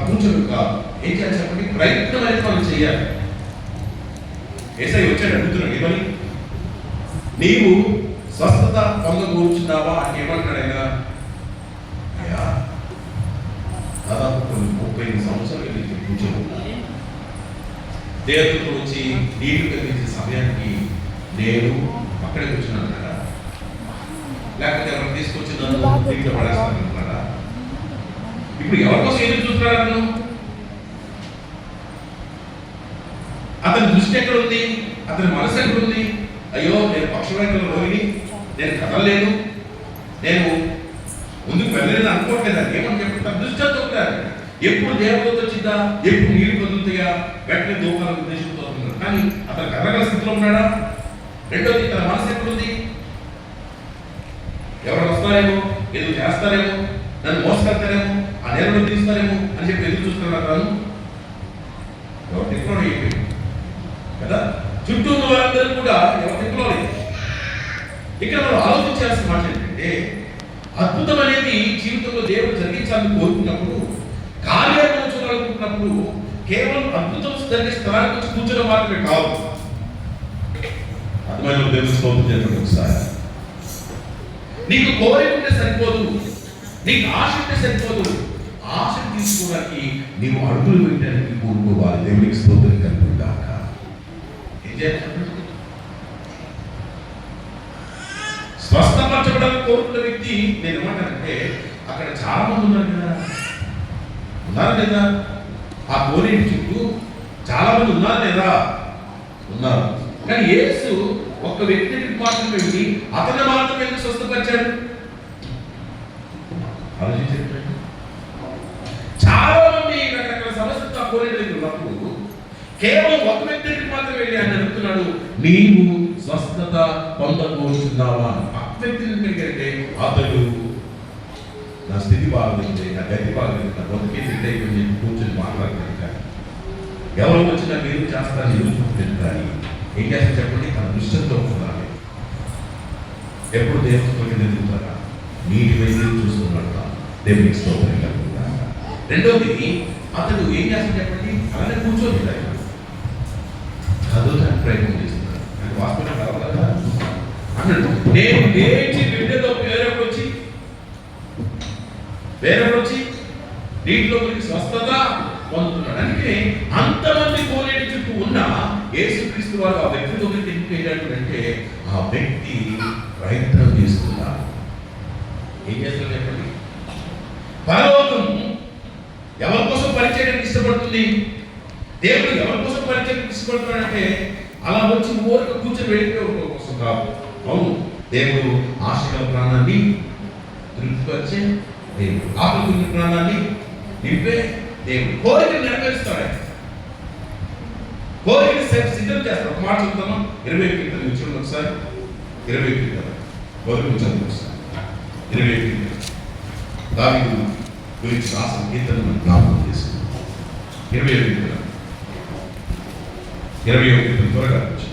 కూర్చొని కాదు. ఏం చేయాలి చెప్పండి? ప్రయత్నం అనేది మనం చేయాలి. యేసయ్య వచ్చాడు అడుగుతున్నాడు, ఏమని? నీవు స్వస్థత పొందకూర్చున్నావా అంటే ఏమంటాడు ఆయన? అయ్యా, దాదాపు కొన్ని 35 సంవత్సరాలు నేను కూర్చోనున్నాను. దేవుడితో వచ్చి నీళ్లు కలిగించే సమయానికి నేను అక్కడే కూర్చున్నాను కదా, లేకపోతే ఎవరు తీసుకొచ్చి నన్ను దీంట్లో పడేస్తాను అనుకున్నారా? ఇప్పుడు ఎవరి కోసం ఎదురు చూస్తున్నాడు అతను? అతని దృష్టి ఎక్కడ ఉంది? అతని మనసు ఎక్కడ ఉంది? అయ్యో, నేను పక్షవాయువుల రోగిని, నేను కదలలేను, నేను ముందుకు వెళ్ళలేదని అనుకోవట్లేదు. ఏమని చెప్తాను? దృష్టి అంతా ఉంటారు. ఎప్పుడు దేవదూత వచ్చిందా, ఎప్పుడు నీళ్లు కదులుతాయా, వెంటనే దూకాలని ఉద్దేశంతో ఉంటున్నాడు. కానీ అతను కదలగల స్థితిలో ఉన్నాడా? రెండోది, తన మనసు ఎక్కడుంది? ఎవరు వస్తారేమో, ఏదో చేస్తారేమో, నన్ను మోసగలుగుతారేమో, ఆ నేలలో తీస్తారేమో అని చెప్పి ఎదురు చూస్తున్నాడు అతను. ఎవరు తిక్కలో అయిపోయింది కదా, చుట్టూ ఉన్న వారందరూ కూడా ఎవరు తిక్కలో లేదు. ఇక్కడ మనం ఆలోచించాల్సిన మాట ఏంటంటే, అద్భుతం అనేది జీవితంలో దేవుడు జరిగించాలని కోరుకున్నప్పుడు, కార్యాలను చూడాలనుకుంటున్నప్పుడు కేవలం అద్భుతం జరిగే స్థలానికి వచ్చి కూర్చోడం మాత్రమే కాదు. అర్థమైన దేవుని స్తోత్రం చేయండి. ఒకసారి నీకు కోరిక ఉంటే సరిపోదు, నీకు ఆశ ఉంటే సరిపోదు. ఆశ తీసుకోవడానికి నీవు అడుగులు పెట్టడానికి కోరుకోవాలి. దేవునికి స్తోత్రం కలుగుతాక ఏం చేయాలి? స్వస్థపరచబడాలని కోరుకున్న వ్యక్తి నేను ఏమంటానంటే, అక్కడ చాలా మంది ఉన్నారు కదా, ఉన్నారు లేదా? ఆ కోరిక చుట్టూ చాలా మంది ఉన్నారు లేదా? ఉన్నారు. కానీ యేసు ఒక్క వ్యక్తికి మాత్రం వెళ్ళి అతను మాత్రం ఎందుకు స్వస్థపరిచాడు? ఆలోచించండి. చాలా మంది రకరకాల సమస్యలతో ఆ కోరిక దగ్గర ఉన్నప్పుడు కేవలం ఒక వ్యక్తికి మాత్రం వెళ్ళి ఆయన అడుగుతున్నాడు, నీవు స్వస్థత పొందబోతున్నావా? ఆ వ్యక్తిని దగ్గరికి అతడు నా స్థితి బాగుంది, నా గతి బాగుంది, నా బతికి స్థితి అయిపోయింది కూర్చొని మాట్లాడుతున్నాను. కానీ ఎవరు వచ్చినా మీరు చేస్తారని ఎదుర్కొంటుంది. కానీ ఏం చేస్తా చెప్పండి? తన దృష్టితో ఉండాలి. ఎప్పుడు దేవుడికి ఎదుగుతారా? నీటి వైపు చూస్తున్నాడు. దేవునికి స్తోత్రం కలుగుతారు. రెండోది, అతడు ఏం చేస్తా చెప్పండి? అలానే కూర్చోని చదువుతానికి ప్రయత్నం చేస్తున్నాడు. నాకు వాస్తవం కావాలదా అన్నాడు. నేను లేచి బిడ్డతో వేరొచ్చి నీటిలో స్వస్థత పొందుతున్నాడు. అంటే అంతమంది కోనేటి చుట్టూ ఉన్న యేసుక్రీస్తు వారు ఆ వ్యక్తితో ఎందుకు ఏంటంటే, ఆ వ్యక్తి ప్రయత్నం చేస్తున్నారు. ఏం చేస్తున్నారు చెప్పండి? పరలోకం ఎవరి కోసం పరిచయం ఇష్టపడుతుంది? దేవుడు ఎవరి కోసం పరిచయం ఇష్టపడుతున్నాడంటే, అలా వచ్చి ఊరికి కూర్చొని వెళ్ళిపోవడం కోసం కాదు. అవును, దేవుడు ఆశల ప్రాణాన్ని తృప్తిపరిచే దేవుడు, ఆకలి ప్రాణాన్ని నింపే దేవుడు. కోరికలు నెరవేరుస్తాడు. కోరికలు సిద్ధం చేస్తాడు. ఒక మాట చెప్తాను. 20 కీర్తన చూడండి ఒకసారి. 20 కీర్తన కోరికలు చదువు ఒకసారి. 20 కీర్తన దావీదు గురించి రాసిన కీర్తనను జ్ఞాపకం చేసుకుంటాం. 20 కీర్తన 20 కీర్తన త్వరగా వచ్చి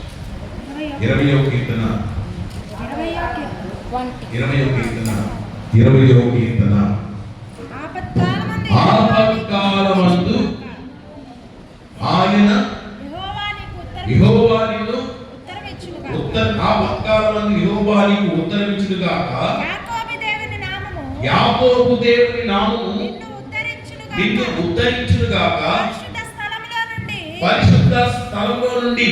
20 కీర్తన 20 కీర్తన ఆపత్కాలమందు ఆయన యెహోవాను ఆపత్కాలమందు యెహోవానికి ఉత్తరమిచ్చునుగాక. యాకోబు దేవుని నామము నిన్ను ఉద్ధరించునుగాక. పరిశుద్ధ స్థలంలో నుండి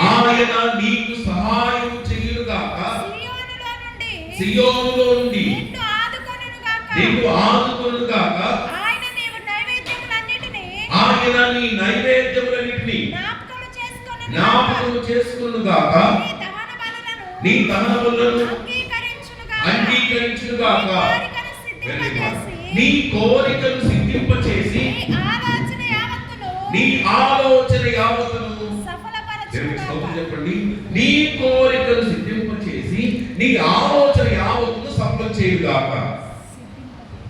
ఆయన నీకు సహాయం చేయునుగాక. సియోనులో నుండి నిన్ను ఆదుకొనుగాక. ఆయన నీ నైవేద్యములన్నిటిని జ్ఞాపకం చేసుకొనుగాక. నీ దహన బలులను అంగీకరించునుగాక. నీ కోరికను సిద్ధింపచేసి నీ ఆలోచన యావత్తును చెప్పండి. నీ కోరికను సిద్ధింపచేసి నీ ఆలోచన యావత్తును సఫలం చేయుగాక.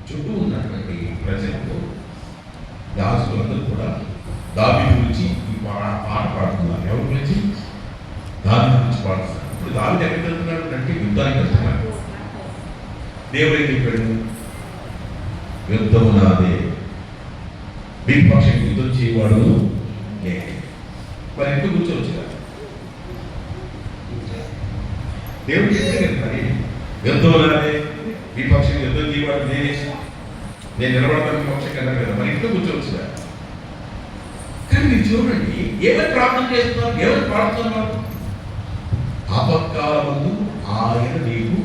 చుట్టూ ఉన్నటువంటి ప్రజలకు దాసులందరూ కూడా దావీదు గురించి ఈ పాట పాడుతున్నారు. ఎవరి గురించి? దావీదు గురించి పాడుతున్నారు. ఇప్పుడు దావీదు ఎక్కడికి వెళ్తున్నాడు అంటే యుద్ధానికి వెళ్తున్నాడు. దేవుడు ఏం చెప్పాడు? యుద్ధము నాదే, విపక్షం యుద్ధం చేయవాడు మరి ఇంట్లో కూర్చోవచ్చు కదా. దేవుడు చెప్పాడు మరి యుద్ధం రాలే, విపక్షం యుద్ధం చేయవాడు నేను నిలబడతాను విపక్షం కదా కదా, మరి ఇంట్లో కూర్చోవచ్చు కదా. కానీ మీరు చూడండి ఏమని ప్రార్థన చేస్తున్నారు, ఏమని ప్రార్థుతున్నారు? ఆపత్కాలమందు ఆయన నీకు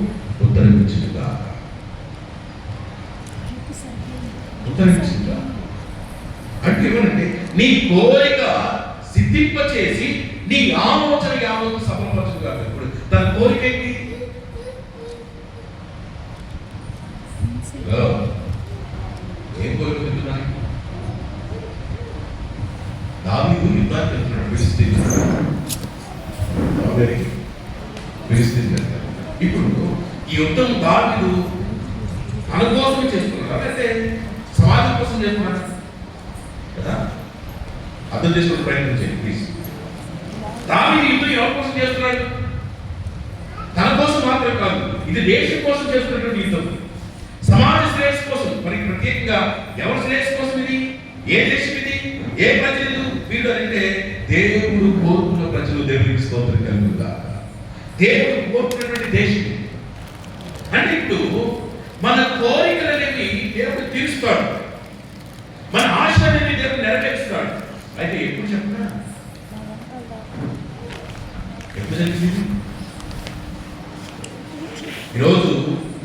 ఉత్తరమించుగా, ఉత్తరమించుగా అంటే ఏమనంటే నీ కోరిక సిద్ధింప చేసి నీ ఆలోచన యావత్తు సఫలపరచుగా. ఇప్పుడు తన కోరిక ఏంటి? ఏం కోరిక పెడుతున్నాను? దావీదు యుద్ధానికి వెళ్తున్నాడు, ఫిలిస్తీన్. ఇప్పుడు ఈ యుద్ధం దావీదు తన కోసం చేస్తున్నాడా లేకపోతే సమాజం కోసం చేస్తున్నాడా కదా? అర్థం చేసుకునే ప్రయత్నం చేయండి ప్లీజ్. దావీదు యుద్ధం ఎవరి కోసం చేస్తున్నాడు? తన కోసం మాత్రం కాదు, ఇది దేశం కోసం చేస్తున్నటువంటి యుద్ధం, సమాజ శ్రేయస్సు కోసం. మరి ప్రత్యేకంగా ఎవరి శ్రేయస్సు కోసం ఇది? ఏ దేశం ఇది? ఏ ప్రజలు వీళ్ళు అంటే దేవుడు కోరుకున్న ప్రజలు దేవునికి స్తోత్రం కలుగుగా. దేవుడు కోరుకున్నటువంటి దేశం అంటే ఇప్పుడు మన కోరికలు అనేవి దేవుడు తీరుస్తాడు, మన ఆశ అనేది దేవుడు నెరవేరుస్తాడు. అయితే ఎప్పుడు చెప్పినా ఎప్పుడు జరిగింది? ఈరోజు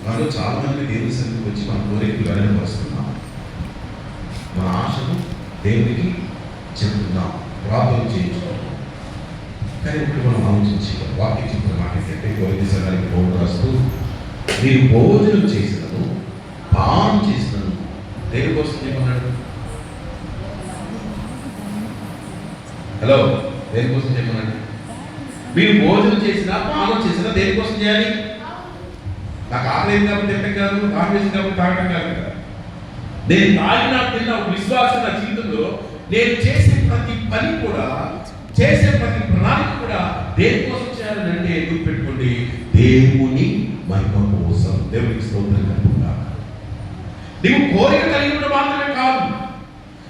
మనలో చాలా మంది దేవుని సన్నిధికి వచ్చి మన కోరికలు వెల్లడిపరుస్తున్నాం, మన ఆశను దేవునికి చెప్తున్నాం, ప్రార్థన చేయించుకుంటున్నాం. కానీ ఇప్పుడు మనం ఆలోచించి వాక్యం చెప్పిన మాట ఏంటంటే కోరిక సంఘానికి పౌలు రాస్తూ మీరు భోజనం చేసినను పానం చేసినను దేని కోసం చెప్పన్నాడు? హలో, దేనికోసం చెప్పన్నాడు? మీరు భోజనం చేసినా పానం చేసినా దేనికోసం చేయాలి? నాకు ఆకలి కాబట్టి తినడం కాదు, తాగేసి కాబట్టి తాగడం కాదు కదా. నేను తాగినా తిన్న విశ్వాసం నా జీవితంలో నేను చేసే ప్రతి పని కూడా, చేసే ప్రతి ప్రణాళిక కూడా దేనికోసం చేయాలని అంటే ఎందుకు పెట్టుకోండి? దేవుని మహిమ కోసం. దేవునికి స్తోత్రం కలుగుగా. నీవు కోరిక కలిగి ఉండడం మాత్రమే కాదు,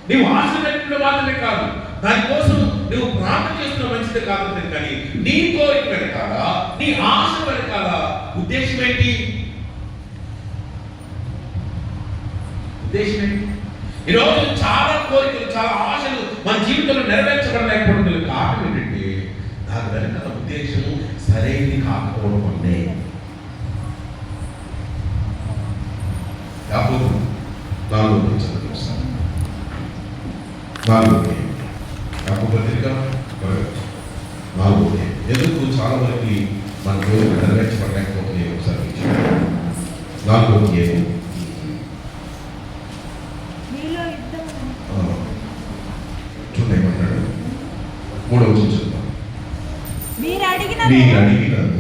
నీవు ఆశ కలిగి ఉండడం మాత్రమే కాదు, దానికోసం నువ్వు ప్రార్థన చేస్తున్న మంచిది కాదు. కానీ నీ కోరిక వెనకాల, నీ ఆశ వెనకాల ఉద్దేశం ఏంటి? ఉద్దేశం ఏంటి? ఈరోజు చాలా కోరికలు, చాలా ఆశలు మన జీవితంలో నెరవేర్చబడలేకపోవడం కారణం ఏంటంటే దాని వెనకాల ఉద్దేశం సరైనది కాకపోవడం వల్లే. యాకోబు 4 చదువుతాను. 4 యాకోబు పత్రిక 4 ఎందుకు చాలా వరకు మన కోరిక నెరవేర్చబడలేకపోతే ఒకసారి 4 చూడమంటాడు. 3వ వచనం మీరు అడిగినను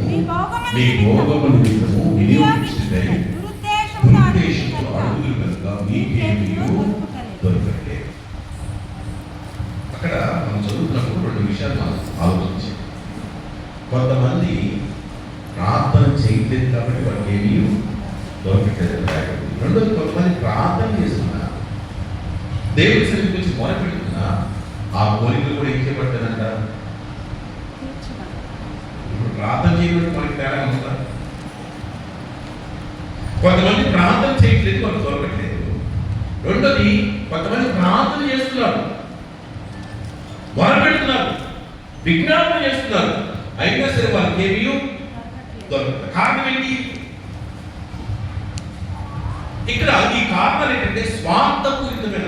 మీ భోగముల నిమిత్తము వినియోగించుటకై దురుద్దేశముతో అడుగులు కనుక మీకేమీ దొరకట్లేదు. అక్కడ మనం చదువుతున్నప్పుడు 2 విషయాలు మనం ఆలోచించాం. కొంతమంది ప్రార్థన చేయలేదు కాబట్టి వాళ్ళకి ఏమీ దొరకట్లేదు. రెండోది కొంతమంది ప్రార్థన చేస్తున్నా, దేవుడి సన్నిధికి వచ్చి మొరపెడుతున్నా, ఆ కోరికలు కూడా ఏం చేయబడ్డానంట? ఇప్పుడు ప్రార్థన చేయడం మనకి తేడా ఉందా? కొంతమంది ప్రార్థన చేయట్లేదు, వాళ్ళు దొరకట్లేదు. రెండోది కొంతమంది ప్రార్థన చేస్తున్నారు, మొరపెడుతున్నారు, విజ్ఞాపన చేస్తున్నారు, అయినా సరే వాళ్ళకి ఏమీ దొరకదు. కారణం ఏంటి? ఇక్కడ ఈ కారణాలు ఏంటంటే స్వార్థపూరితమైన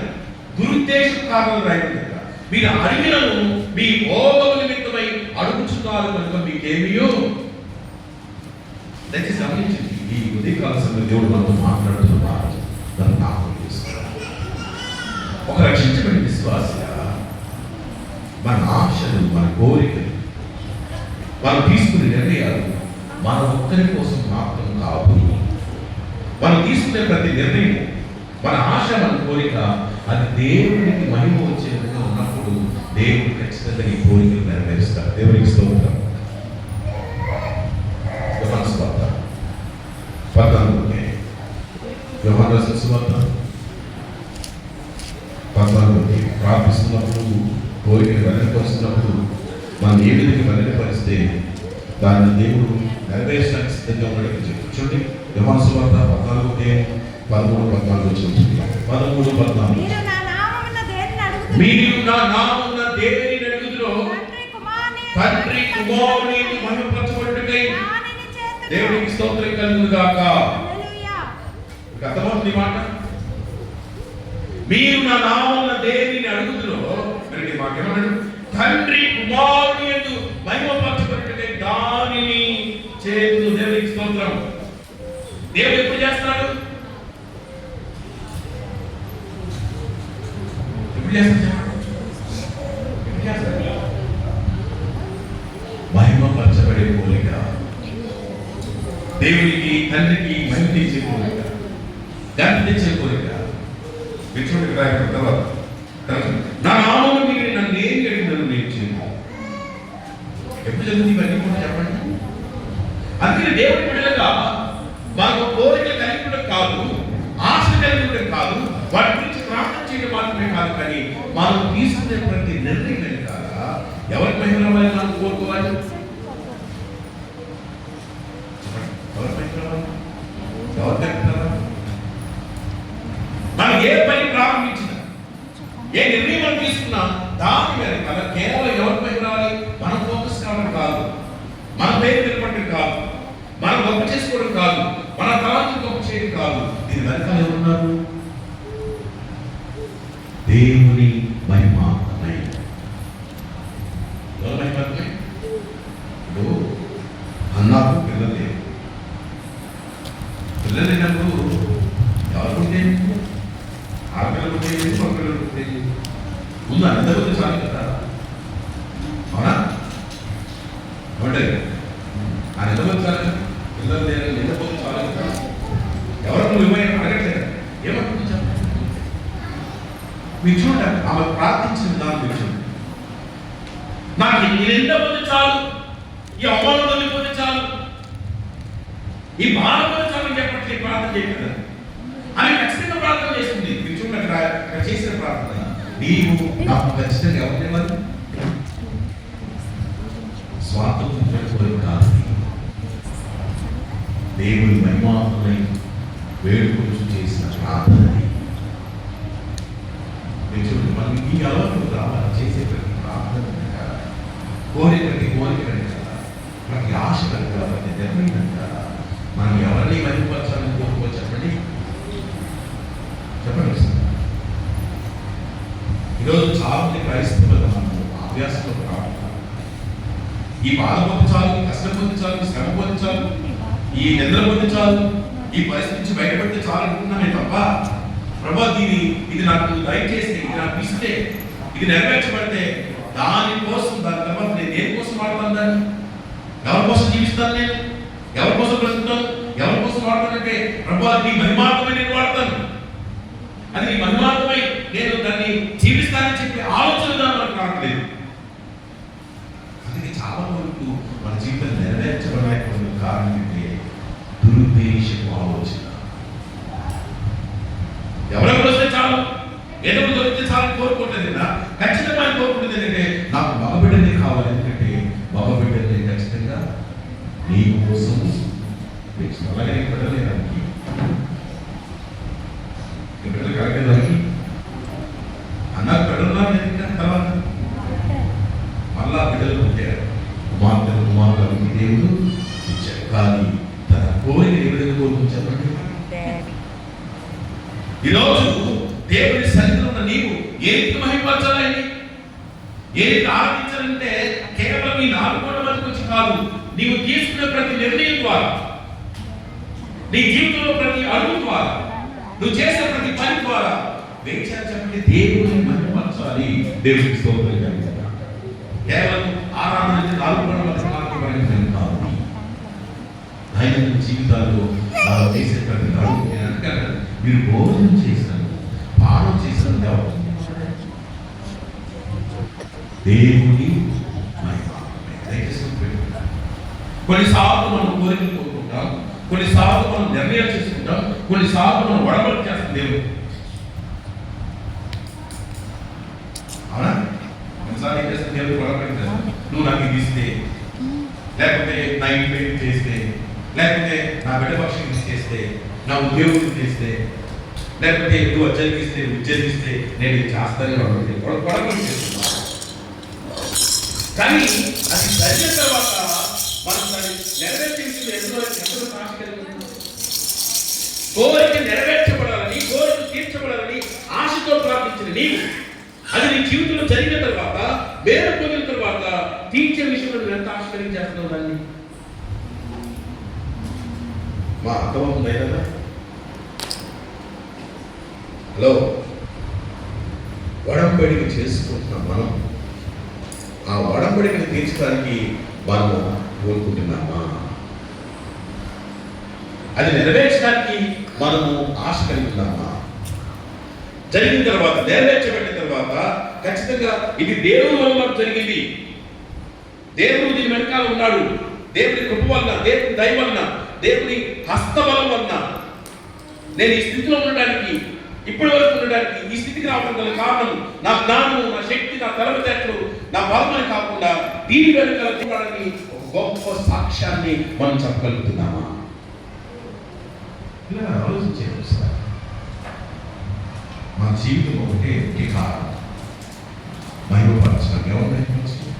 దురుద్దేశ కారణాలు రాయబడింది. మీరు అడిగినను మీ భోగము నిమిత్తమై అడుగుచున్నారు కనుక మీకేమియో. దయచేసి గమనించండి, ఈ ఉదయకాల సమయంలో దేవుడు మనతో మాట్లాడుతున్నారు. దాన్ని జ్ఞాపకం చేస్తున్నారు. ఒక రక్షించబడిన విశ్వాసగా మన ఆశలు, మన కోరికలు, మనం తీసుకునే నిర్ణయాలు మన ఒక్కరి కోసం మాత్రం కాదు. మనం తీసుకునే ప్రతి నిర్ణయం, మన ఆశ, మన కోరిక అది దేవునికి మహిమ వచ్చే విధంగా ఉన్నప్పుడు దేవుడు ఖచ్చితంగా ఈ కోరికలు నెరవేరుస్తారు. దేవునికి స్తోత్రం. యోహాను సువార్త 14 యోహాను రాసిన సువార్త పద్నాలుగు ప్రార్థిస్తున్నప్పుడు, కోరికలు వెల్లడిపరుస్తున్నప్పుడు మనం ఏ విధంగా వెల్లడిపరిస్తే దాన్ని దేవుడు నెరవేర్చడానికి సిద్ధంగా ఉండడానికి చెప్తుంది. యోహాను సువార్త 14:13-14 చెప్తుంది. 13-14 మీరు నా నామమున దేనిని అడుగుదురో తండ్రి కుమారుని మహిమపరచబడుటకై దేవునికి స్తోత్రం కలుగును గాక. అర్థమవుతుంది మాట. మీరు నా నామమున దేనిని అడుగుదురో మరి మాకేమన్నాడు? తండ్రి కుమారుని యందు మహిమపరచబడుటకై దానిని చేతులు. దేవునికి స్తోత్రం. దేవుడు ఎప్పుడు చేస్తాడు? ఎప్పుడు చేస్తాడు? మహిమపరచబడే కోరిక, దేవునికి తండ్రికి మహిమ తెచ్చే కోరిక, ఘనత తెచ్చే కోరిక. విచ్చుడికి రాయడం తర్వాత నా నామమున మీరు నన్ను ఏం అడిగినారు నేను చేయను. ఎప్పుడు జరుగుతుంది ఇవన్నీ కూడా చెప్పండి. అందుకని దేవుడి బిడ్డలుగా మాకు కోరిక కలిగి కాదు, ఆశ కలిగి కాదు, వాటి గురించి ప్రార్థన చేయడం మాత్రమే కాదు, కానీ మనం తీసుకునే ప్రతి నిర్ణయం వెనకాల ఎవరి మహిమ రావాలి మనం కోరుకోవాలి? ఎవరి మహిమ రావాలి? ఎవరి దగ్గర మనం ఏ పని ప్రారంభించినా, ఏ నిర్ణయం మనం తీసుకున్నా దాని వెనకాల కేవలం ఎవరి మహిమ రావాలి? మనం ఫోకస్ కావడం కాదు, మన పేరు నిలబడటం కాదు, మనం గొప్ప చేసుకోవడం కాదు, మన తలాంతి గొప్ప చేయడం కాదు. దీని వెనకాల ఎవరున్నారు? దేవుని మహిమాత్మై. ఎవరి మహిమాత్మై? ఇప్పుడు అన్నాకు పిల్లలు లేవు. పిల్లలు లేనప్పుడు ఎవరు ఉంటే ఆడపిల్లలు ఉంటే మగపిల్లలు ఉంటే ముందు అందరూ చాలు కదా. అవునా? అంటే ఆ నిలబడి చాలు, పిల్లలు లేని నిలబడి చాలు కదా. ఎవరు ఏమైనా అడగట్లేదు. ఏమంటుంది చెప్పండి. మీరు చూడండి, ఆమె ప్రార్థించిన దాన్ని మీరు చూడండి. నాకు నిండపోతే చాలు, ఈ అవమానం వదిలిపోతే చాలు, ఈ బాధ పోతే చాలు చెప్పండి. ప్రార్థన చేయగలరు. ఆమె ఖచ్చితంగా ప్రార్థన చేస్తుంది. మీరు చూడండి, అక్కడ చేసిన ప్రార్థన, నీవు నాకు ఖచ్చితంగా ఎవరిని మరి స్వాతంత్రం కాదు, దేవుని మహిమాత్మై వేడుకొచ్చు చేసిన ప్రార్థన. మీరు చూడండి, మనకి ఈ అలవాటు రావాలి. చేసే ప్రతి ప్రార్థన కదా, కోరిక ప్రతి కోరిక కదా, ప్రతి ఆశ కదా, ప్రతి నిర్ణయం కదా, మనం ఎవరిని మహిమపరచాలని కోరుకోవచ్చు చెప్పండి. చెప్పండి. ఈరోజు చాలా మంది క్రైస్తవులు మనము అభ్యాసంలో రావాలి. ఈ బాధ పొందించాలి, ఈ కష్టం పొందించాలి, ఈ శ్రమ పొందించాలి, ఈ నిద్ర పొందించాలి, ఈ పరిస్థితి నుంచి బయటపడితే చాలు అనుకుంటున్నామే తప్ప, ప్రభా ఇది నాకు దయచేస్తే, ఇది నాకు ఇస్తే, ఇది నెరవేర్చబడితే దానికోసం, దాని తర్వాత నేను దేనికోసం వాడతాను? దాన్ని ఎవరి కోసం జీవిస్తాను? నేను ఎవరి కోసం బ్రతుకుతాను? ఎవరి కోసం వాడతానంటే, ప్రభా నీ మహిమాత్మై నేను వాడతాను, అది నీ మహిమాత్మై నేను దాన్ని జీవిస్తానని చెప్పి ఆలోచన మనకు రావట్లేదు. అందుకే చాలా వరకు మన జీవితం నెరవేర్చబడడానికి కారణం ఏంటంటే దురుద్దేశపు ఆలోచన. ఎవరెవరు వస్తే చాలు, ఏదో దొరికితే చాలు కోరుకుంటుంది కదా. ఖచ్చితంగా కోరుకుంటుంది ఏంటంటే నాకు మగబిడ్డనే కావాలి. ఎందుకంటే మగబిడ్డనే ఖచ్చితంగా నీ కోసం అలాగే బిడ్డలేదానికి బిడ్డలు కలగేదానికి అన్నారు. బిడ్డలు తర్వాత మళ్ళా బిడ్డలు పుట్టారు, కుమార్తెలు దేవుడు ఇచ్చారు. కానీ తన కోరిక ఏ విధంగా కోరుకుని చెప్పండి. ఈరోజు దేవుని సన్నిధిలో ఉన్న నీవు ఏ రీతి మహిమపరచాలని, ఏ రీతి ఆరాధించాలంటే కేవలం నీ నాలుగు వచ్చి కాదు, నీవు తీసుకునే ప్రతి నిర్ణయం ద్వారా, నీ జీవితంలో ప్రతి అడుగు ద్వారా, నువ్వు చేసే ప్రతి పని ద్వారా చెప్పండి దేవుని మహిమపరచాలి. దేవునికి స్తోత్రం కలుగుతుంది. కేవలం ఆరాధన నాలుగు కాదు, దైనందిన జీవితాల్లో చేసే ప్రతి అడుగు. నేను అనుకున్నాను, మీరు భోజనం చేశాను, పానం చేశాను, దేవుని కొన్నిసార్లు మనం కోరికలు కోరుకుంటాం, కొన్నిసార్లు మనం నిర్ణయాలు చేసుకుంటాం, కొన్నిసార్లు మనం వడబడి చేస్తాం. దేవుడు నాకు ఇది ఇస్తే, లేకపోతే నా ఇంటి చేస్తే, లేకపోతే నా బిడ్డ పక్షం ఇది చేస్తే, నా ఉద్యోగం చేస్తే, లేకపోతే నువ్వు ఉద్యోగిస్తే నేను ఇది చేస్తానని కొడకలు చేస్తున్నా. కానీ అది జరిగిన తర్వాత మనం దాన్ని నెరవేర్చింది ఎంతో సాక్షి కలిగి కోరిక నెరవేర్చబడాలని, కోరిక తీర్చబడాలని ఆశతో ప్రార్థించిన నీవు అది నీ జీవితంలో జరిగిన తర్వాత, వేరే పొందిన తర్వాత తీర్చే విషయంలో నువ్వు ఎంత ఆశ కలిగి చేస్తున్నావు దాన్ని. మా అర్థమవుతుంది కదా? హలో, వడంబడిక చేసుకుంటున్నాం మనం. ఆ వడంబడికను తీర్చడానికి మనము కోరుకుంటున్నామా? అది నెరవేర్చడానికి మనము ఆశ కలిగిస్తున్నామా? జరిగిన తర్వాత, నెరవేర్చబడిన తర్వాత ఖచ్చితంగా ఇది దేవుని వల్ల జరిగింది, దేవుడు దీని వెనకాల ఉన్నాడు, దేవుని కృప వలన, దేవుని దయ వలన, దేవుని హస్తబలం వలన నేను ఈ స్థితిలో ఉండడానికి, ఇప్పటి వరకు ఉండడానికి, ఈ స్థితికి రావడం గల కారణం నా జ్ఞానము, నా శక్తి, నా తలవతేటలు, నా బలమని కాకుండా దీని వెనుకల చూడడానికి ఒక గొప్ప సాక్ష్యాన్ని మనం చెప్పగలుగుతున్నామా? ఇలా ఆలోచించేది సార్. మన జీవితం ఒకటే కారణం, మహిమపరచడం. ఎవరు మహిమపరచడం?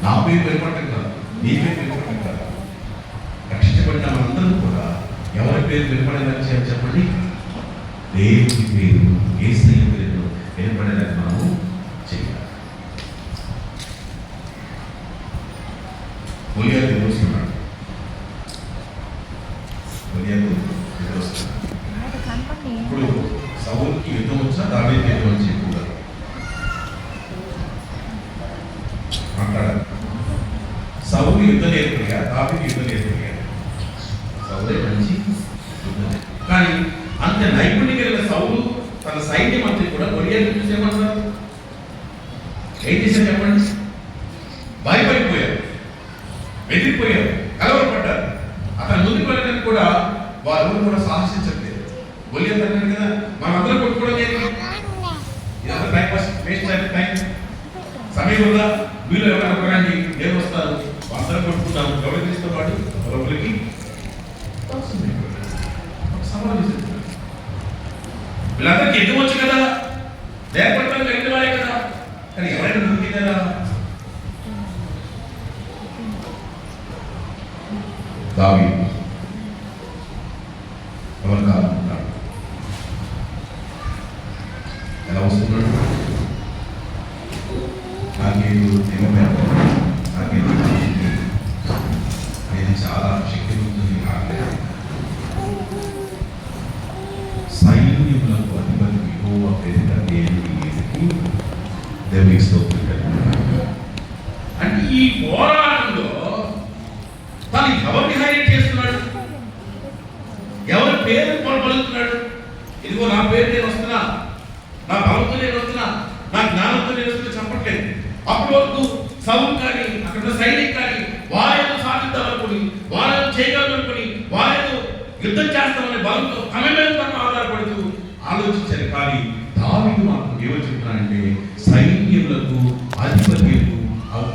నా పేరు వెలుపడటం కాదు, నీ పేరు వెలుపడటం కాదు. రక్షించబడిన మనందరూ కూడా ఎవరి పేరు వెలుపడేదని చెప్పండి? దేవుని పేరు, యేసయ్య పేరు వెలుపడేదని మనము చేయాలి. గొలియాతు ఎదురొస్తున్నాడు. ఇప్పుడు సౌలుకి యుద్ధం వచ్చా, దావీదుకి యుద్ధం వచ్చి ఎక్కువగా మాట్లాడాలి. సౌలు యుద్ధం నేర్పడిగా, దావీదు యుద్ధం నేర్పడిగా. సౌలే మంచి యుద్ధం, కానీ అంత నైపుణ్యం కలిగిన సౌలు తన సైన్యం అంతా కూడా గొలియాతును చూసి ఏమంటారు? ఏం చేశారు చెప్పండి? భయపడిపోయారు, వెతికిపోయారు, కలవరపడ్డారు. అతను ముందుకు వెళ్ళడానికి కూడా వారు కూడా సాహసించట్లేదు. గొలియాతు అన్నాడు కదా, మనందరం కొట్టుకోవడం లేదు, ఇదంతా టైం పాస్, వేస్ట్ టైం, సమయం వల్ల వీళ్ళు ఎవరైనా ఒకరండి, నేను వస్తారు, అందరం కొట్టుకుంటాము. ఎవరు తీస్తే వాడు లోపలికి సవాల్ చేస్తారు. వీళ్ళందరికీ యుద్ధం వచ్చు కదా, లేకపోతే వెళ్ళిన వారే కదా, కానీ ఎవరైనా ముందుకి కదా. దావీదు ఎవరు కావాలనుకుంటాడు? ఎలా వస్తున్నాడు? నాకేదో తెలియదు, నాకేదో నేను చాలా శక్తివంతుని కాలేదు. సైన్యములకు అధిపతి యెహోవా పేరిట దేవునికి స్తోత్రం. అంటే ఈ పోరాటంలో తను ఎవరిని హైలైట్ చేస్తున్నాడు? ఎవరి పేరు పలుకుతున్నాడు? ఇదిగో నా పేరు నేను వస్తున్నా, నా బలంతో నేను వస్తున్నా, నా జ్ఞానంతో నేను వస్తున్నా చెప్పట్లేదు. అప్పటి వరకు సౌలు కానీ అక్కడ సైనిక్ కానీ వారిని సాధిద్దామనుకుని, వారిని చేయగలమనుకుని, వారిని యుద్ధం చేస్తామనే బలంతో తమ మీద తమ ఆధారపడుతూ ఆలోచించారు. కానీ దావీదు మాత్రం ఏమని చెప్తున్నానంటే, సైన్యములకు అధిపతులకు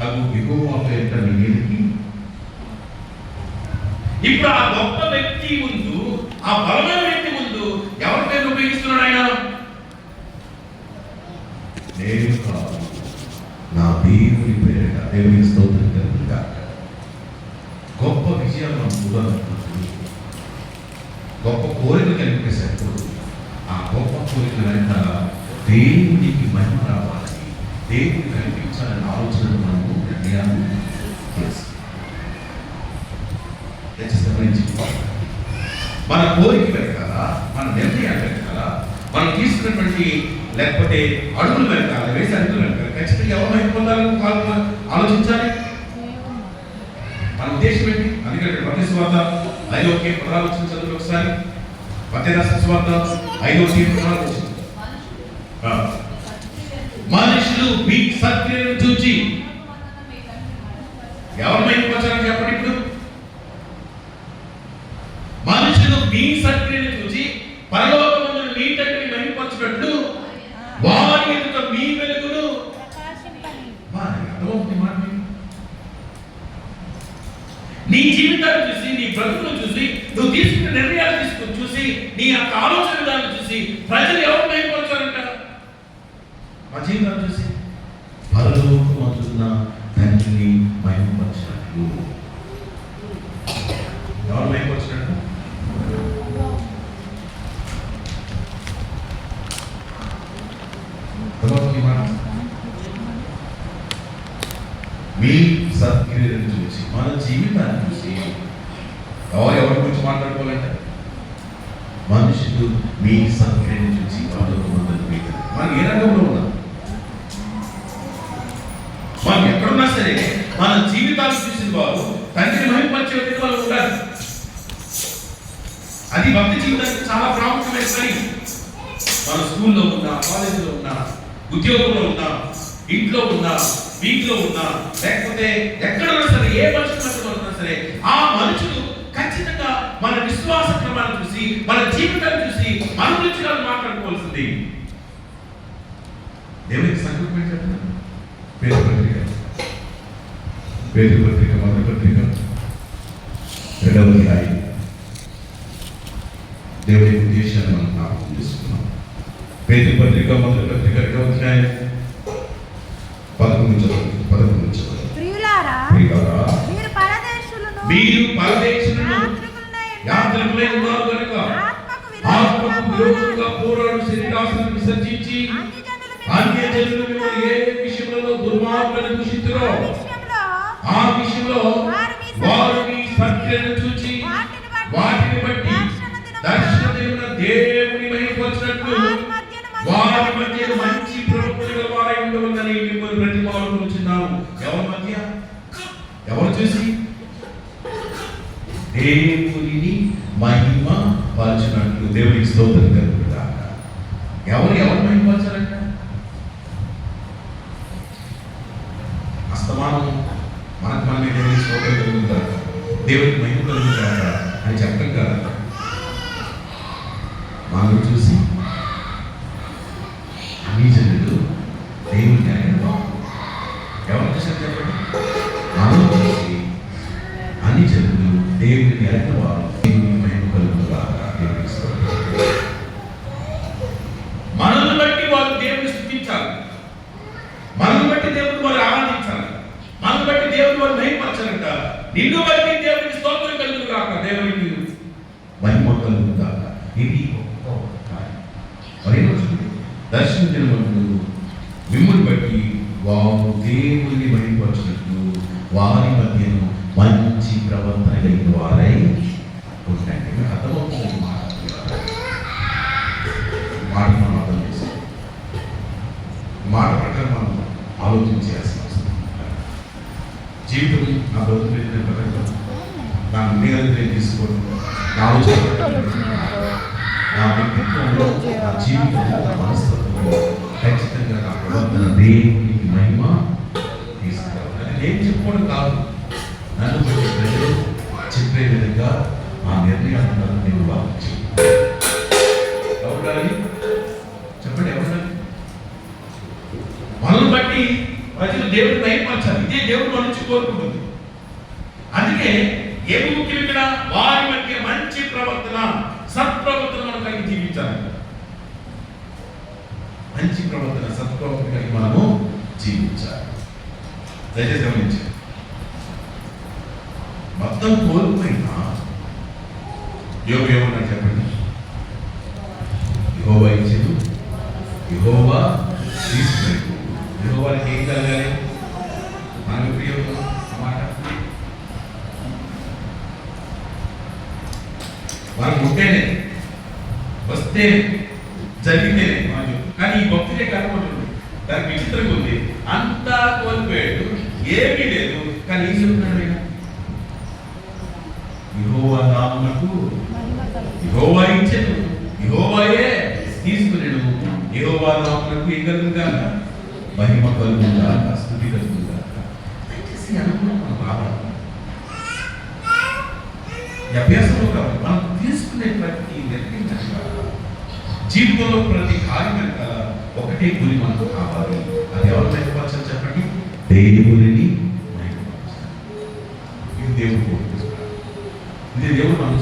అగు యెహోవా పేరిట నేనేంటి. ఇప్పుడు ఆ గొప్ప వ్యక్తి ముందు, ఆ బలమైన వ్యక్తి ముందు ఎవరి పేరు ఉపయోగిస్తున్నాడు ఆయన? నేను కాదు, నా దేవుని పేరిట. దేవుని స్తోత్రం కలుగుగా. గొప్ప విజయాలు మనం చూడాలనుకున్నప్పుడు, గొప్ప కోరిక కలిపేసేటప్పుడు, ఆ గొప్ప కోరిక వెంట దేవునికి మహిమ రావాలని, దేవుని కనిపించాలని ఆలోచనలు మనము నిర్ణయాలు చేస్తాం. మన కోరిక వెనకాల, మన నిర్ణయాలు వెనకాల, మనం తీసుకున్నటువంటి లేకపోతే అడుగులు వెనకాల, వేసే అడుగులు వెనకాల ఖచ్చితంగా ఎవరు మహిమ పొందాలని ఆలోచించాలి. మన ఉద్దేశం ఏంటి? అందుకంటే మత్తయి సువార్త 5వ అధ్యాయం 16 వచనం చదువు ఒకసారి. మత్తయి రాసిన సువార్త 5వ అధ్యాయం 16 వచనం. మనుషులు మీ సత్క్రియలను చూచి ఎవరు మహిమపరచాలని చెప్పండి. ఇప్పుడు మనుషులు మీ సత్క్రియలను చూచి పరలోకమందు మీ తండ్రిని మహిమపరచునట్లు వారి ఎదుట మీ వెలుగును ప్రకాశింపని. అర్థమవుతుంది మాట. చూసి, నువ్వు తీసుకున్న నిర్ణయాలు చూసి, నీ యొక్క ఆలోచన విధానం చూసి ప్రజలు ఎవరు మహిమపరచారంట? మా జీవితాలు చూసి పరలోకమందున్న తండ్రిని మహిమపరచినట్లు. ఎవరు మహిమపరచినట్లు? మీ సత్క్రియలను చూసి, మన జీవితాన్ని చూసి ఎవరి గురించి మాట్లాడుకోవాలంటే మనుషులు మీ సత్క్రియను చూసి మనం ఏ రంగంలో ఉన్నాం, మనం ఎక్కడున్నా సరే మన జీవితాలు చూసిన వారు తండ్రిని మహిమపరిచే విధంగా ఉండాలి. అది భక్తి జీవితానికి చాలా ప్రాముఖ్యమైన పని. మన స్కూల్లో ఉన్నా, కాలేజీలో ఉన్నా, ఉద్యోగంలో ఉన్నా, ఇంట్లో ఉన్నా, వీటిలో ఉన్నా, లేకపోతే ఎక్కడున్నా సరే, ఏ మనుషుల మధ్యలో ఉన్నా సరే, ఆ మనుషులు ఖచ్చితంగా మన విశ్వాస క్రమాన్ని చూసి, మన జీవితాన్ని చూసి మన గురించి మాట్లాడుకోవాల్సింది. దేవునికి సంకల్పం ఏంటంటే పేరు పత్రిక, మొదటి పత్రిక 2వ అధ్యాయం దేవుని ఉద్దేశాన్ని మనం జ్ఞాపకం చేసుకున్నాం. పేరు పత్రిక మొదటి పత్రిక 2వ అధ్యాయం 11 మీరు పరదేశులను యాత్రికులై ఉన్నారు కనుక ఆత్మకు విరోధంగా పోరాడు శరీరాశను విసర్జించి అన్యజనులు మిమ్మల్ని ఏ విషయంలో దుర్మార్గులను దూషించురో ఆ విషయంలో వారు మీ సత్యను చూచి వాటిని బట్టి దర్శన దేవుని మహిమపరచినట్లు వారి మధ్య మంచి ప్రవక్తల వారై ఉండవలెనని మిమ్మల్ని ప్రతిమాలుకొనుచున్నాము. ఎవరి మధ్య? ఎవరు చూసి? దేవుని మహిమ పరచినట్లు. దేవునికి స్తోత్రం కలుగుగాక. ఎవరు మహిమపరచాలంట? అస్తమానం మనమే దేవునికి స్తోత్రం కలుగుగాక, దేవునికి మహిమ కలుగుగాక అని చెప్పడం కాదు. మనం చూసి అన్ని జనులు దేవుని ఎవరు చూసారు చెప్పండి? మనం చూసి అన్ని జనులు దేవుని ఎరగిన వారు దేవుని మహిమ కలుగుగాక. దేవునికి స్తోత్రం. మనల్ని బట్టి వారు దేవుని స్తుతించాలి, మనల్ని బట్టి దేవుని వారు ఆరాధించాలి, మనల్ని బట్టి దేవుని వారు మహిమపరచాలంట. నిన్ను బట్టి దేవునికి స్తోత్రం కలుగుగాక, దేవునికి మహిమ కలుగుగాక. ఇది దర్శించిన మిమ్మల్ని బట్టి వారు దేవుని మహిమపరచినట్లు వారి మధ్యను మంచి ప్రవర్తన కలిగిన వారై ఉండండి. అర్థమవుతుంది మాట మనం అర్థం చేస్తాం. మాట ప్రకారం మనం ఆలోచించాల్సిన అవసరం. జీవితం నా బ్రతుకు పెట్టిన ప్రకారం నా నిర్ణయాలు తీసుకోవడం, నా ఆలోచన, నా వ్యక్తిత్వంలో, నా జీవితంలో, నా మనస్తత్వంలో ఖచ్చితంగా నా ప్రవర్తన దేవుని మహిమ తీసుకురావాలి. నేను చెప్పుకోవడం కాదు, నన్ను బట్టి ప్రజలు చెప్పే విధంగా ఆ నిర్ణయాలను నేను భావించి ఎవరు చెప్పండి, ఎవరు మనల్ని బట్టి ప్రజలు దేవుని మహిమపరచాలి. ఇదే దేవుడు మన నుంచి కోరుకుంటుంది. అందుకే ఏమి ముఖ్యం ఇక్కడ? వారి మధ్య మంచి ప్రవర్తన, సత్ప్రవర్తన మనం కలిగి జీవించాలి. మంచి ప్రవర్తన, సత్ప్రవర్తన కలిగి మనము జీవించాలి. దయచేసి గమనించాలి. మొత్తం కోల్పోయినా యోగు ఏమన్నాడు చెప్పండి? యెహోవా ఇచ్చేది, యెహోవా తీసుకునేది. యెహోవాకి ఏం కలగాలి? మనకు ప్రియం మాట. మనకు ఉంటేనే, వస్తే, జరిగితేనే మనం. కానీ ఈ భక్తులే కనబడుతుంది. దానికి విచిత్రంగా ఉంది. అంతా కోల్పోయాడు, ఏమీ లేదు, కానీ ఏం చెప్తున్నాడు? యెహోవా నామమునకు యెహోవా ఇచ్చెను, యెహోవాయే తీసుకునేడు. యెహోవా నామమునకు ఏం కలుగుగాక? మహిమ కలుగుగాక, స్తుతి కలుగుగాక. మనం రావాలి. ఈ అభ్యాసంలో కావాలి. మనం తీసుకునే ప్రతి నిర్ణయం జీవితంలో ప్రతి కార్యం వెనకాల ఒకటే గురి మనకు కావాలి. అది ఎవరు మహిమపరచాలి చెప్పండి? దేవుడిని మహిమపరచాలి. ఇది దేవుడు కోరుకుంటున్నాడు. ఇది దేవుడు మనం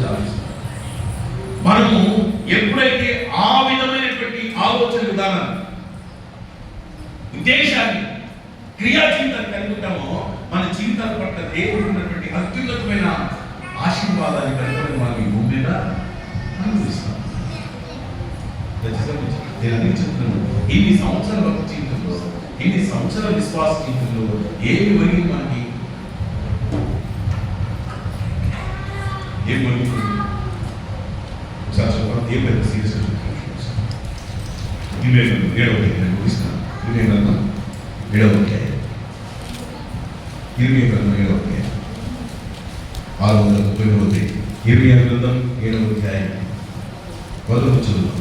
ఉద్దేశాన్ని, క్రియా జీవితాన్ని కలిగి ఉంటామో మన జీవితాల పట్ల దేవుడు ఉన్నటువంటి అత్యున్నతమైన ఆశీర్వాదాన్ని కలిగి మనం ఈ భూమి మీద అనుభవిస్తాం. నేను అందుకు చెప్తున్నాను, ఇన్ని సంవత్సరాల భక్తి జీవితంలో, ఇన్ని సంవత్సరాల విశ్వాస జీవితంలో ఏమి ఒరిగింది మనకి? ఏం ఒరిగింది? ఒకసారి చెప్పాలి, ఏం లేదు సీరియస్గా చెప్తున్నాను. ఇరవై 7వ అధ్యాయం ముగిస్తాను. 7వ అధ్యాయం 633 7వ అధ్యాయం మొదటి చదువు.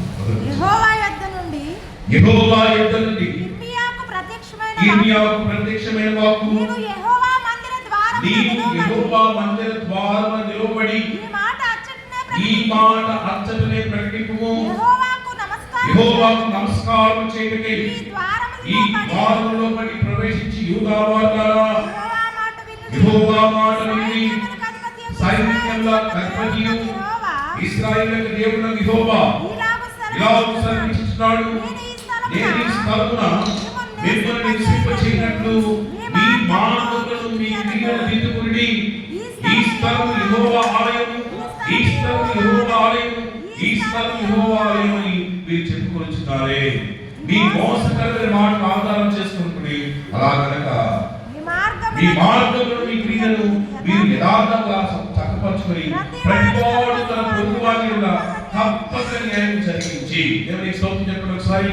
యెహోవా యొద్ద నుండి ఇర్మీయాకు ప్రత్యక్షమైన వాక్కు, నీవు యెహోవా మందిర ద్వారమున నిలబడి ఈ మాట అచ్చటనే ప్రకటింపుము. యెహోవాకు నమస్కారం చేయుటకై ఈ ద్వారములో పడి ప్రవేశించి యూదా వారులారా, యెహోవా మాట విని సైన్యముల అధిపతియు ఇశ్రాయేలుకు దేవుడైన యెహోవా ఇలాగు సెలవిస్తున్నాడు, నేను ఈ స్థలమున మిమ్మల్ని నివసింపచేయనట్లు మీ మార్గములను మీ క్రియలను దిద్దుకొనుడి. ఈ స్థలము యెహోవా ఆలయము, ఈ స్థలము యెహోవా ఆలయము, ఈ స్థలము యెహోవా ఆలయము అని మీరు చెప్పుకొనుచున్నారే. మీ మోసకరమైన మాటను ఆధారం చేసుకుని అలా కనుక మీ మార్గములను మీ క్రియలను మీరు యథార్థంగా చక్కపరచుకొని ప్రతివాడు తన పొరుగువాని యొక్క తప్పక న్యాయం జరిగించి. దేవునికి స్తోత్రం చెప్పండి ఒకసారి.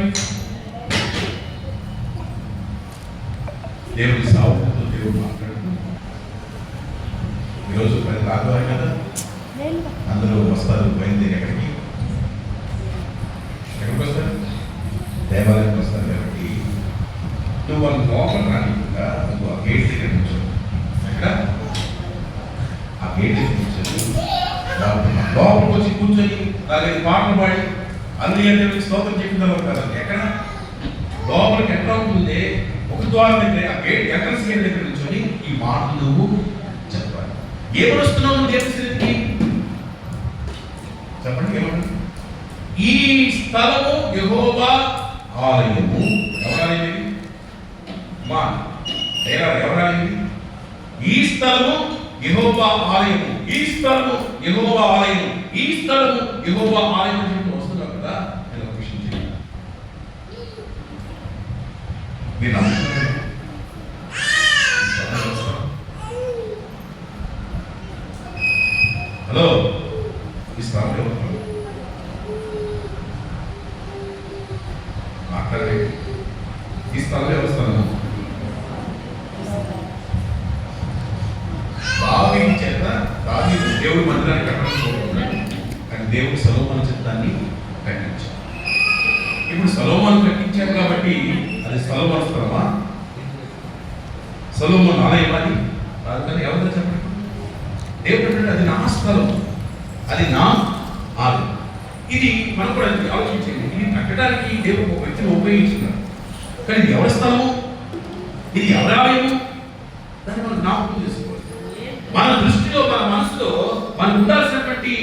దేవుని సావుతో దేవుడు మాట్లాడుతున్నాడు. ఈరోజు 10 రాగవారు కదా, అందరూ వస్తారు బయలుదేరి ఎక్కడికి వస్తారు? దేవాలయానికి వస్తారు. కాబట్టి నువ్వు వాళ్ళు లోపల రానికుండా నువ్వు ఆ గేట్ దగ్గర కూర్చోవు. ఎక్కడ? ఆ గేట్ దగ్గర కూర్చొని లోపలికి వచ్చి కూర్చొని అలాగే పాటలు పాడి అన్ని దేవునికి స్తోత్రం చెప్పిన కదా. ఎక్కడ లోపలికి ఎట్లా ఉంటుంది? ఒక ద్వారం దగ్గర ఆ గేట్ ఎంట్రన్స్ గేట్ దగ్గర కూర్చొని ఈ మాటలు నువ్వు చెప్పాలి. ఏమని వస్తున్నావు నువ్వు దేవునికి? చెప్పండి ఏమన్నా? ఈ స్థలము యెహోవా ఆలయము. ఎవరాలయం? మా ఎవరాలయం? ఈ స్థలము యెహోవా ఆలయము, ఈ స్థలము యెహోవా ఆలయము, ఈ స్థలము యెహోవా ఆలయము అని వస్తున్నావు కదా. నేను ఒక విషయం చేయాలి. మీరు హలో, ఈ స్థలం ఎవరు మాట్లాడే? ఈ స్థలం ఎవరు స్థలము? దావీదు చేత దావీదు దేవుడి మందిరాన్ని కట్టడం, కానీ దేవుడు సొలొమోను చిత్తాన్ని కట్టించాడు. ఇప్పుడు సొలొమోను కట్టించాడు కాబట్టి అది సొలొమోను స్థలమా? సొలొమోను ఆలయం అది కాదు. కానీ ఎవరితో చెప్పండి? దేవుడు అంటే అది నా స్థలం, అది నా ఆలయం. ఇది మనం కూడా ఆలోచించండి. ఇది కట్టడానికి దేవుడు ఒక వ్యక్తిని ఉపయోగించుకున్నాడు. కానీ ఇది ఎవరి స్థలము? ఇది ఎవరి ఆలయము? దాన్ని మనం జ్ఞాపకం చేసుకోవాలి. మన దృష్టిలో, మన మనసులో మనకు ఉండాల్సినటువంటి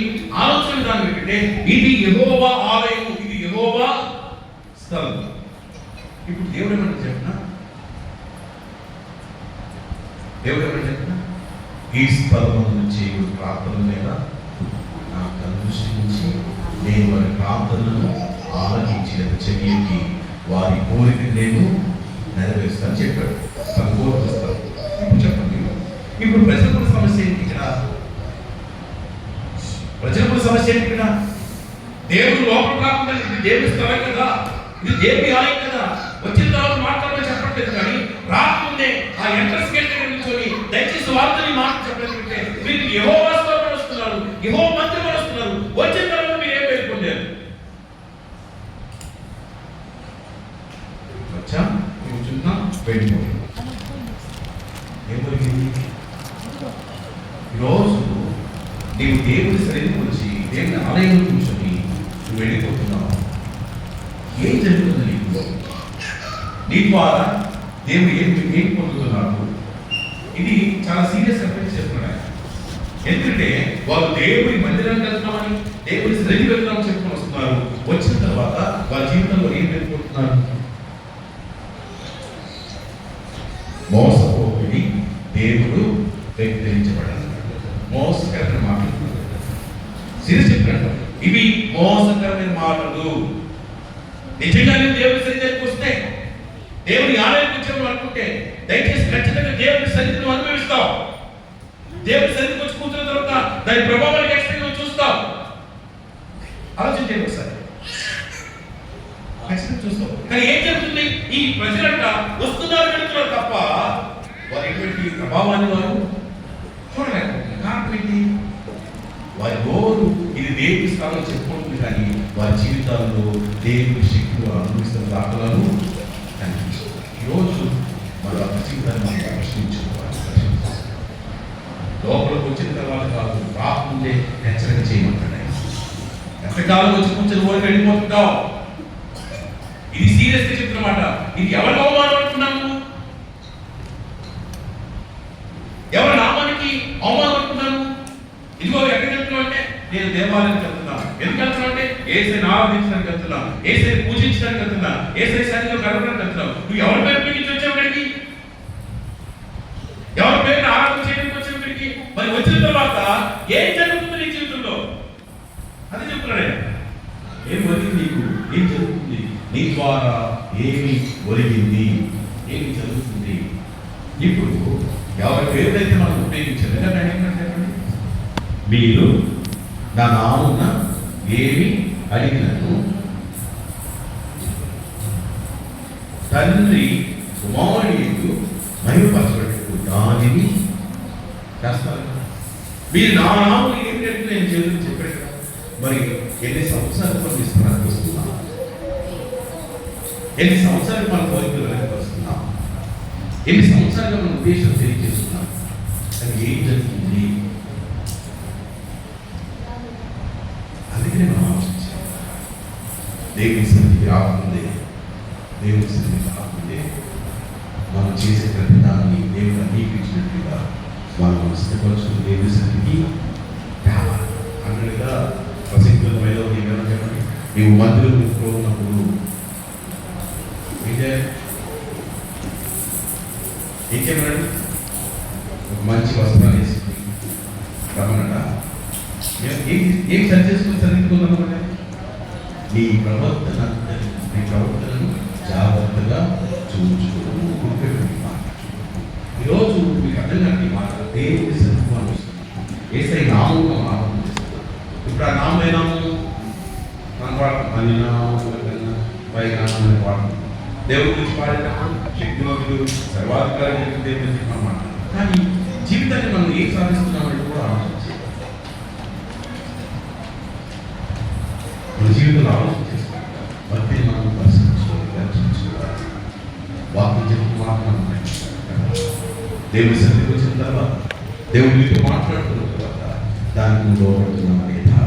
ఆలోచన విధానం ఏంటంటే ఇది యెహోవా ఆలయము, ఇది యెహోవా స్థలం. ఇప్పుడు దేవుడు ఏమంటే చెప్పిన, దేవుడు ఏమంటే చెప్పిన, ఈ స్థలం నుంచి ప్రార్థన లేదా నా దృష్టి నుంచి నేను వారి ప్రార్థనలను ఆలకించిన చర్యకి వారి కోరిక నేను నెరవేరుస్తాను చెప్పాడు. తను కోరుతాను. ఇప్పుడు చెప్పండి, ఇప్పుడు ప్రజల సమస్య ఏంటి ఇక్కడ? ప్రజల సమస్య ఏంటి ఇక్కడ? దేవుడు లోపల కాకుండా ఇది దేవుడి స్థలం కదా, ఇది దేవుడి ఆలయం కదా. వచ్చిన తర్వాత మాట్లాడమని చెప్పట్లేదు, కానీ రాకముందే ఆ ఎంట్రన్స్ గేట్ దగ్గర నిల్చొని దయచేసి వార్తని మాట చెప్పలేదంటే మీరు యెహోవా స్థలం వస్తున్నారు, యెహోవా మందిరం వస్తున్నారు. వచ్చిన తర్వాత మీరు ఏం పేర్కొన్నారు? వచ్చా కూర్చున్నా వెళ్ళిపోయి ఏం జరిగింది? ఈరోజు నీవు దేవుడి సన్నిధికి వచ్చి దేవుని ఆలయంలో కూర్చొని నువ్వు వెళ్ళిపోతున్నావు. ఏం జరుగుతుంది నీకు? నీ ద్వారా దేవుడు ఏం పొందుతున్నాడు? ఇది చాలా సీరియస్ అఫెక్ట్ చేస్తున్నాడు. ఎందుకంటే వాళ్ళు దేవుడి మందిరానికి వెళ్తున్నామని, దేవుడి సన్నిధికి వెళ్తున్నామని చెప్పుకొని వస్తున్నారు. వచ్చిన తర్వాత వాళ్ళ జీవితంలో ఏం పెట్టుకుంటున్నారు? వ్యక్తరించబడాలి. మోసకరమైన మాటలు సీరియస్ చెప్పాడు. ఇవి మోసకరమైన మాటలు. నిజంగానే దేవుని సన్నిధికి వస్తే, దేవుని ఆలయానికి వచ్చాము అనుకుంటే దయచేసి ఖచ్చితంగా దేవుని సన్నిధిని అనుభవిస్తావు. దేవుని సన్నిధికి వచ్చి కూర్చున్న తర్వాత దాని ప్రభావాన్ని ఖచ్చితంగా చూస్తావు. ఆలోచించండి ఒకసారి, ఖచ్చితంగా చూస్తావు. కానీ ఏం జరుగుతుంది? ఈ ప్రజలంట వస్తున్నారు వెళుతున్నారు తప్ప వారి ఎటువంటి ప్రభావాన్ని వారు చూడలేకపోతున్నారు. కారణం ఏంటి? వారి నోరు ఇది దేవుని స్థానం చెప్పుకుంటుంది, కానీ వారి జీవితాల్లో దేవుని శక్తిలో అనుభవిస్తున్న దాఖలాలు కనిపిస్తుంది. ఈరోజు మన జీవితాన్ని మనం ప్రశ్నించుకోవాలి. లోపలికి వచ్చిన తర్వాత కాదు, రాకుండే హెచ్చరిక చేయమంటాడు. ఎంతకాలం వచ్చి కూర్చొని ఊరికి వెళ్ళిపోతుంటావు. ఇది సీరియస్ గా చెప్తున్నమాట. ఇది ఎవరి అవమానం అనుకున్నాము? ఎవరి నామానికి అవమానం అనుకున్నాము? ఇదిగో ఎక్కడికి వెళ్తున్నావు అంటే, నేను దేవాలయానికి వెళ్తున్నాను. ఎందుకు వెళ్తున్నావు అంటే, యేసుని ఆరాధించడానికి వెళ్తున్నాను, యేసుని పూజించడానికి వెళ్తున్నాను, యేసుని సన్నిధిలో గడపడానికి వెళ్తున్నావు. నువ్వు ఎవరి పేరు పిలిచి వచ్చావు ఇక్కడికి? ఎవరి పేరుని ఆరాధన చేయడానికి వచ్చావు ఇక్కడికి? మరి వచ్చిన తర్వాత ఏం జరుగుతుంది నీ జీవితంలో? అది చెప్తున్నాడు. ఏం ఒరిగింది నీకు? ఏం జరుగుతుంది నీ ద్వారా? ఏమి ఒరిగింది? ఏమి జరుగుతుంది? ఇప్పుడు ఎవరి పేరునైతే మనం ఉపయోగించాలి, ఏంటంటే మీరు నా నామున ఏమి అడిగినను తండ్రి కుమారుడు మహిమపరచబట్టు దానిని చేస్తారు. మీరు నా నామం ఏమి అడిగిన నేను చేతులు చెప్పాడు కదా. మరి ఎన్ని సంవత్సరాలు మనం ఇస్తున్నానికి వస్తున్నాం? ఎన్ని సంవత్సరాలు మన కోరికలు వస్తున్నాం? ఎన్ని సంవత్సరాలుగా మన ఉద్దేశం తెలియజేస్తున్నాం? అది ఏం జరుగుతుంది? అందుకనే మనం ఆలోచించాలి. దేవుని సన్నిధికి రాకుండే, దేవుని సన్నిధికి రాకుండే మనం చేసే ప్రతి దాన్ని దేవుడు అంగీకరించినట్లుగా మనం సిద్ధపరచుకుని దేవుని సన్నిధికి రావాలి. అన్నట్టుగా ప్రసిద్ధమైన ఏమైనా చెప్పండి. నీవు మందిరంలో ఉన్నప్పుడు ఏం చెప్పండి? ఒక మంచి వస్త్రాన్ని వేసుకుని రమ్మనట. ఏం సరి చేసుకుని సరిదిద్దుకుందామన్నమాట. నీ ప్రవర్తనను జాగ్రత్తగా చూపించుకోవడం. ఈరోజు మీకు అర్థం కాదు ఈ మాట. దేవుని సన్నిధిని ఏసై నామంగా ఆరాధన చేస్తారు. ఇప్పుడు ఆ నామం ఏ నామం? మనం వాడతాం అన్ని నామం పైగా వాడతాం. దేవుడి గురించి పాడేటప్పుడు శక్తివంతుడు, సర్వాధికారి దేవుడి గురించి మనం మాట్లాడతాం. కానీ జీవితాన్ని మనం ఏం సాధిస్తున్నామంటే కూడా ఆలోచించాలి. మన జీవితంలో ఆలోచన చేసుకోవాలి. వాటిని మనం పరిశీలించుకోవాలి, దర్శించుకోవాలి. వాక్యం చెప్పి మాత్రం దేవుడి సన్నిధికి వచ్చిన తర్వాత, దేవుడితో మాట్లాడుతున్న తర్వాత దానికి లోపడుతున్నాం లేదా?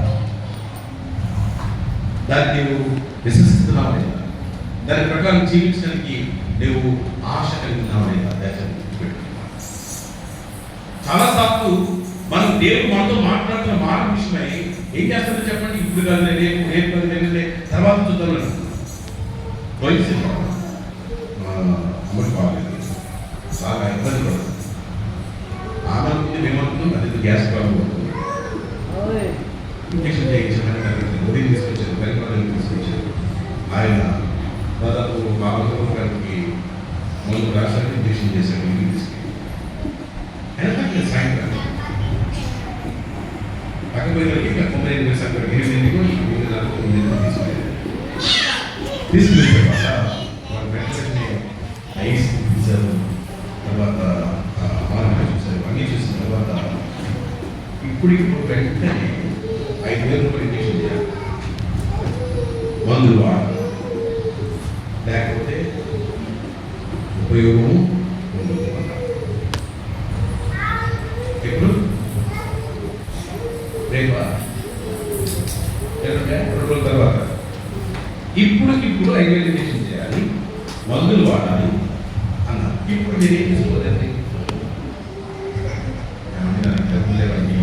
దాన్ని నువ్వు విశ్వసిస్తున్నావు లేదా? దాని ప్రకారం జీవించడానికి నువ్వు ఆశ కలిగి ఉన్నావు లేదా? చాలాసార్లు మనం దేవుడు మనతో మాట్లాడుతున్న మాట విషయమై ఏం చేస్తారో చెప్పండి. ఇప్పుడు కాదు, రేపు కాదు, లేదంటే తర్వాత చూద్దాం అనుకుంటున్నాను. పోయింది అమలు కావాలి, బాగా ఇబ్బంది పడుతుంది. ఆమె మేమనుకున్నాం అది గ్యాస్ ప్రాబ్లం అవుతుంది. ఇంజక్షన్ చేయించమని ఉదయం తీసుకొచ్చారు, పరిపాలన తీసుకొచ్చారు. ఆయన దాదాపు బాబు గారికి 3 రాష్ట్రాలకు ఇంజక్షన్ చేశారు. ఇంటికి తీసుకెళ్ళి సాయంత్రం పక్కపోయినకి ఇంకా 95 నిమిషాలు 8 తీసుకెళ్ళిన తర్వాత వాళ్ళ వెంటనే ఐస్ తీశారు. తర్వాత చూసారు, అన్నీ చూసిన తర్వాత ఇప్పుడు వెంటనే 5,000 రూపాయలు ఇంజక్షన్ చేయాలి. మందులు వాడాలి, లేకపోతే ఉపయోగము ఉండదు అన్నారు. ఇప్పుడు రేపా 2 రోజుల తర్వాత ఇప్పుడు 5,000 ఇంజక్షన్ చేయాలి, మందులు వాడాలి అన్నారు. ఇప్పుడు మీరు ఏం చేసుకోలేదండి? డబ్బులు లేవండి,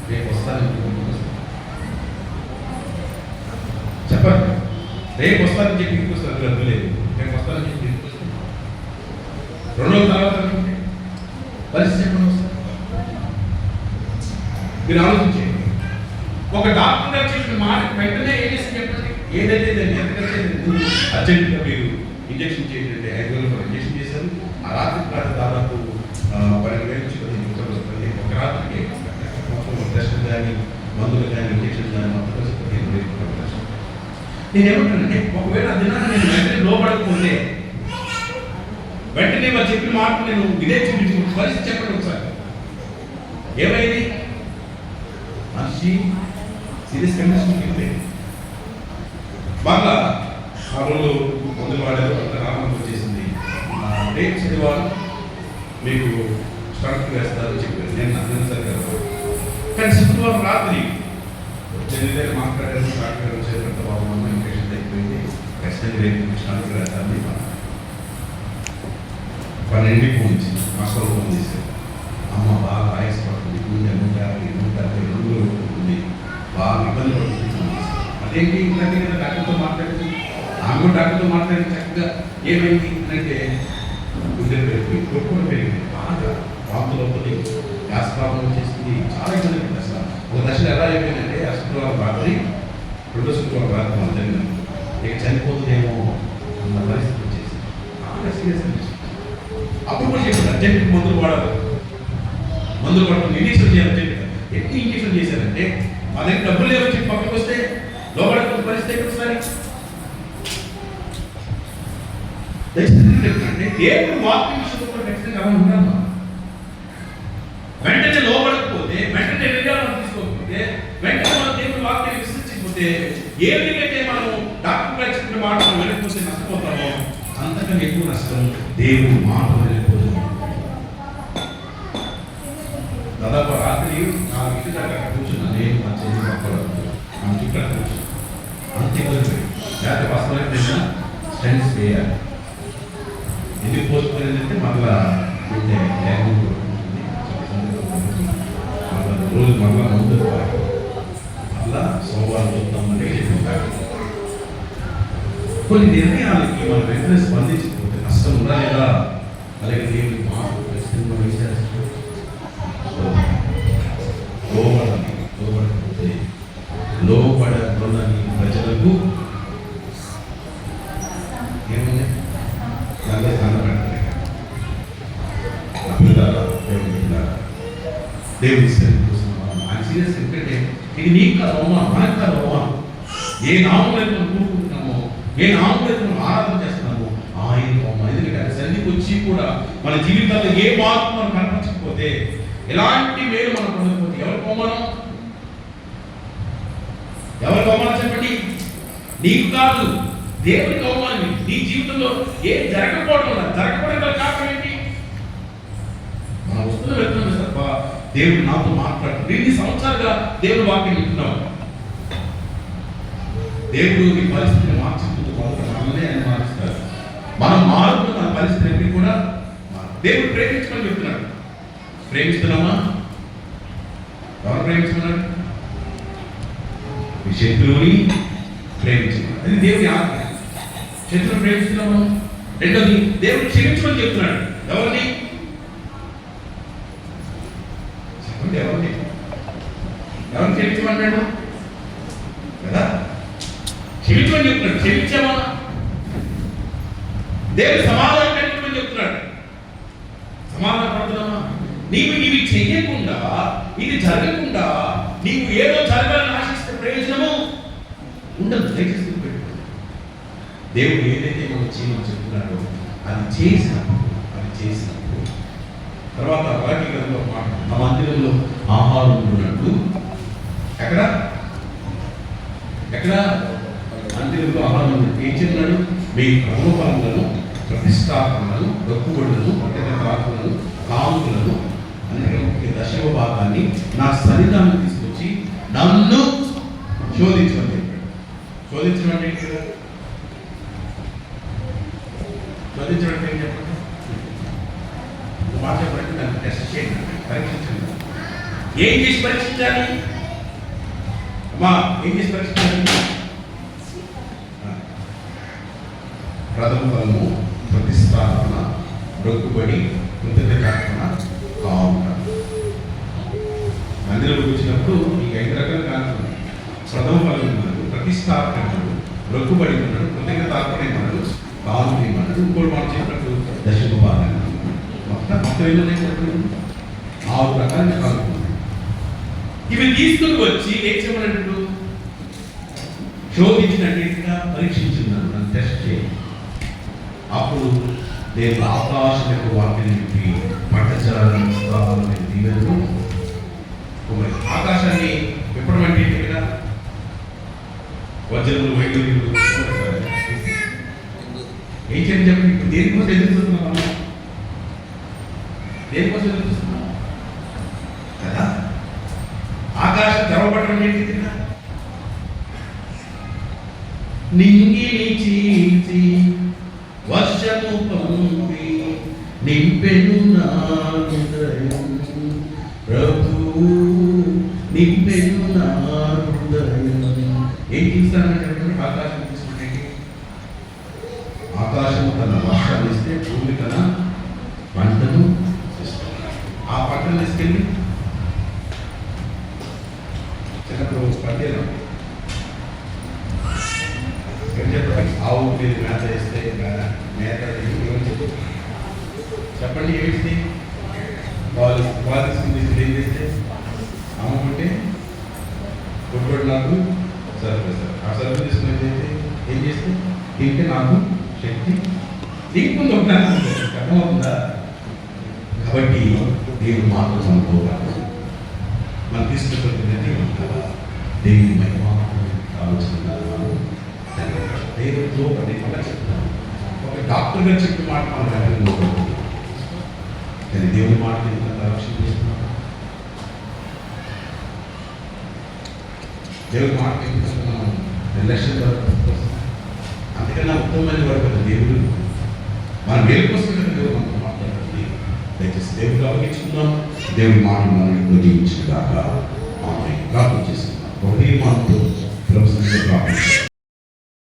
రేపు వస్తాను చెప్పండి. రేపు వస్తానని చెప్పి ఇంటికి వస్తారు, డబ్బులు లేదు. రేపు వస్తానని చెప్పి ఇంటికి వస్తాను. 2 రోజుల తర్వాత అనుకుంటే పరిస్థితి చెప్పండి. వస్తారు మీరు ఆలోచించండి. ఒక డాక్టర్ గారు చెప్పిన మాట వెంటనే ఏం చేసి చెప్పండి, ఏదైతే అర్జెంటుగా మీరు ఇంజక్షన్ చేసినట్టే 5 రోజులు ఇంజక్షన్ చేశారు. ఆ రాత్రి కాదు దాదాపు 12,000 నుంచి 15,000 వస్తుంది. ఒక రాత్రికి టెస్ట్ కానీ మందులు కానీ ఇంజక్షన్ కానీ మొత్తం 15,000. నేను ఏమంటానంటే ఒకవేళ ఆ దినాన్ని నేను వెంటనే లోపడకపోతే, వెంటనే వాళ్ళు చెప్పిన మాట నేను ఇదే చూపించిన పరిస్థితి చెప్పండి ఒకసారి. ఏమైంది? మనిషి సీరియస్ కండిషన్కి వెళ్ళింది. బాగా ఆ రోజు మందులు వాడారు, అంత రామం వచ్చేసింది. రేపు శనివారం మీకు స్టార్ట్ వేస్తారు చెప్పారు. నేను అర్థం సరిగ్గా కానీ శుక్రవారం రాత్రి చెల్లి మాట్లాడారు. డాక్టర్ వచ్చేటంత బాగున్నాను, ఇన్ఫెక్షన్ అయిపోయింది, ఖచ్చితంగా రేపు స్టార్ట్ వేస్తాను. 12 ఫోన్ ఇచ్చింది, హాస్పిటల్ ఫోన్ చేశారు. అమ్మ బాగా ఆయాసపడుతుంది, గుండె 150 రోజులు ఉంటుంది, బాగా ఇబ్బంది పడుతుంది. అదేంటి ఇంటి డాక్టర్తో మాట్లాడింది, ఆమె కూడా డాక్టర్తో మాట్లాడి చక్కగా ఏమైంది అంటే గుండె పెరిగి కొట్టుకుని పెరిగింది, బాగా వాంతులు అవుతుంది, గ్యాస్ ప్రాబ్లం వచ్చేసింది, చాలా ఇబ్బంది పడింది. అసలు ఒక దశలో ఎలా అయిపోయిందంటే ఆ శుక్రవారం రాత్రి 2వ శుక్రవారం రాత్రి మనం జరిగింది, ఇక చనిపోతుందేమో అన్న పరిస్థితి వచ్చేసి చాలా సీరియస్ అనిపించింది. అప్పుడు కూడా చెప్పారు అర్జెంట్ మందులు వాడాలి, మందులు పడుతుంది, ఇంజక్షన్ చేయాలి. అర్జెంట్గా ఎన్ని ఇంజక్షన్ చేశారంటే మా దగ్గర డబ్బులు లేవు చెప్పి పక్కకు వస్తే లోపల పరిస్థితి ఒకసారి అంటే దేవుడు వాక్యం విషయంలో ఖచ్చితంగా అలా ఉంటాను. వెంటనే లోపడకపోతే, వెంటనే నిర్ణయాలు తీసుకోకపోతే, వెంటనే మనం దేవుడు వాక్యాన్ని విశ్వసించకపోతే, ఏ విధంగా మనం డాక్టర్ గారు చెప్పిన మాట వెళ్ళకపోతే నష్టపోతామో అంతకన్నా ఎక్కువ నష్టం దేవుడు మాట వెళ్ళిపోతుంది. దాదాపు రాత్రి 4 ఇంటి దాకా కూర్చున్నా నేను, మా చెల్లి పక్కన ఆమె ఇక్కడ కూర్చున్నాను. అంతే లేకపోతే వాస్తవానికి స్టెంట్స్ వేయాలి. ఎందుకు పోసుకునేదంటే మళ్ళా ఉంటే రోజు మళ్ళా ముందు మళ్ళా సోమవారం చూద్దామంటే కొన్ని నిర్ణయాలకి మనం వెంటనే స్పందించకపోతే నష్టం ఉందా లేదా, అలాగే దేవుడి మాట లోపడకపోతే లోపడని ప్రజలకు ఏమైంది దానిలో స్థానం పెట్టలేదు. దేవుడి సీరియస్ ఎందుకంటే ఇది నీకు కాదు అవమానం, మనకు కాదు అవమానం. ఏ నామం అయితే మనం కూడుకుంటున్నామో, ఏ నామం అయితే మనం ఆరాధన చేస్తున్నామో ఆయన అవమానం. ఎందుకంటే ఆయన సన్నిధికి వచ్చి కూడా మన జీవితాల్లో ఏ మార్పు మనం కనపరచకపోతే, ఎలాంటి మేలు మనం పొందకపోతే ఎవరికి అవమానం? ఎవరికి అవమానం చెప్పండి? నీకు కాదు, దేవుడికి అవమానం. నీ జీవితంలో ఏం జరగకపోవడం కారణం ఏంటి? మన వస్తువులు వెళ్తున్నాం తప్ప దేవుడు నాతో మాట్లాడు. 2 సంవత్సరాలుగా దేవుడు వాక్యం వింటున్నాం. దేవుడు నీ పరిస్థితిని మార్చుకుంటూ మనల్ని ఆయన మారుస్తారు. మనం మారుతూ మన పరిస్థితి కూడా దేవుడు ప్రేమించమని చెప్తున్నాడు. ప్రేమిస్తున్నామా? ఎవరు ప్రేమించుకున్నాడు? మీ శత్రువుని ప్రేమించుకున్నాడు. అది దేవుని ఆజ్ఞ. శత్రువుని ప్రేమిస్తున్నామా? రెండోది దేవుడు క్షమించమని చెప్తున్నాడు. ఎవరిని? ఎవరిని క్షమించమన్నాడు కదా? క్షమించమని చెప్తున్నాడు. క్షమించామా? దేవుడు సమాధానం పెట్టమని చెప్తున్నాడు. సమాధానం పడుతున్నామా? నీవు ఇవి చెయ్యకుండా, ఇది జరగకుండా నీవు ఏదో జరగాలని ఆశిస్తే ప్రయోజనము ఉండదు. దయచేసి పెట్టుకోండి. దేవుడు ఏదైతే మనం చేయమని చెప్తున్నాడో అది చేసినప్పుడు తర్వాత వాక్య గ్రంథంలో ఆ మందిరంలో ఆహారం ఉన్నట్టు ఎక్కడ మందిరంలో ఆహారం ఉన్నట్టు ఏం చెప్తున్నాడు? మీ క్రమఫలములను, ప్రతిష్టాపనలను, డొక్కుబడులను, ప్రార్థనలను, కాములను, అన్ని 10వ భాగాన్ని నా సన్నిధానం తీసుకొచ్చి నన్ను శోధించమని చెప్పాడు. శోధించడం అంటే ఏంటి? శోధించడం అంటే ఏం చెప్పండి? మాట చెప్పండి. దాన్ని టెస్ట్ చేయండి, పరీక్షించండి. ఏం చేసి పరీక్షించాలి? అమ్మా ఏం చేసి పరీక్షించాలి? ప్రథమ ఫలము, ప్రతిష్టాపన, డొక్కుబడి, కృతజ్ఞతార్పణ, కావుట. మందిరంలోకి వచ్చినప్పుడు ఈ 5 రకాల కానుకలు ప్రథమ ఫలం ఉన్నాడు, ప్రతిష్టాపన ఉన్నాడు, రొక్కుబడి ఉన్నాడు, కృతజ్ఞతార్పణ ఉన్నాడు, కానుక ఉన్నాడు, ఇంకోటి మనం చెప్పినట్టు దశమ భాగం మొత్తం ఏమన్నా 6 రకాల కానుకలు ఉన్నాయి. ఇవి తీసుకుని వచ్చి ఏం చెప్పినట్టు శోధించినట్టుగా పరీక్షించున్నాను, నన్ను టెస్ట్ చేయి. అప్పుడు నేను ఆకాశపు వాక్యం చెప్పి పట్టచాలని దీవెనలు ఆకాశాన్ని విప్పడమంటే కదా వజ్రములు వైద్యులు ఏం చేయాలి చెప్పండి. ఇప్పుడు దేనికోసం ఎదురుస్తున్నాం, దేనికోసం ఎదురుస్తున్నాం కదా. ఆకాశం తెరవబడడం ఏంటి కదా, నింగిని చీల్చి వర్షము పంపి నింపెను నా హృదయం, ప్రభు నింపెను నా హృదయం. ఏం తీస్తానని చెప్పండి, ఆకాశం తీసుకుంటే ఆకాశం తన వర్షాన్ని ఇస్తే భూమి తన పంటను ఇస్తుంది. ఆ పంటను తీసుకెళ్ళి చిన్నప్పుడు పంటేనా ఆవు మీరు మేత వేస్తే మేత చెప్పండి ఏమిటి వాళ్ళు ఏం చేస్తే అమ్ముకుంటే కొట్టుబడి నాకు సర్వీస్ ఆ సర్వీస్ తీసుకుని ఏం చేస్తే తింటే నాకు శక్తి ఇంకొంత అర్థమవుతుందా. కాబట్టి దేవుడు మాత్రం అనుకోవాలి, మనం తీసుకుంటుంది దేవుని మహిమ ఆలోచన దేవుడితో పనిగా చెప్తాను. ఒక డాక్టర్గా చెప్పిన మాట మనం వెళ్ళకపోతుంది, కానీ దేవుని మాట ఎంత రక్షణ చేస్తున్నాం, దేవుడి మాట మనం నిర్లక్ష్యం జరుగుతుంది. అందుకన్నా ఉత్తమమైన వాడు దేవుడు మన మేలు కోసం దేవుడు మనతో మాట్లాడుతుంది. దయచేసి దేవుడు అప్పగించుకుందాం, దేవుడి మాట మనం జీవించిన దాకా ప్రార్థన చేసుకుందాం. ఒకటి మాటతో ప్రార్థన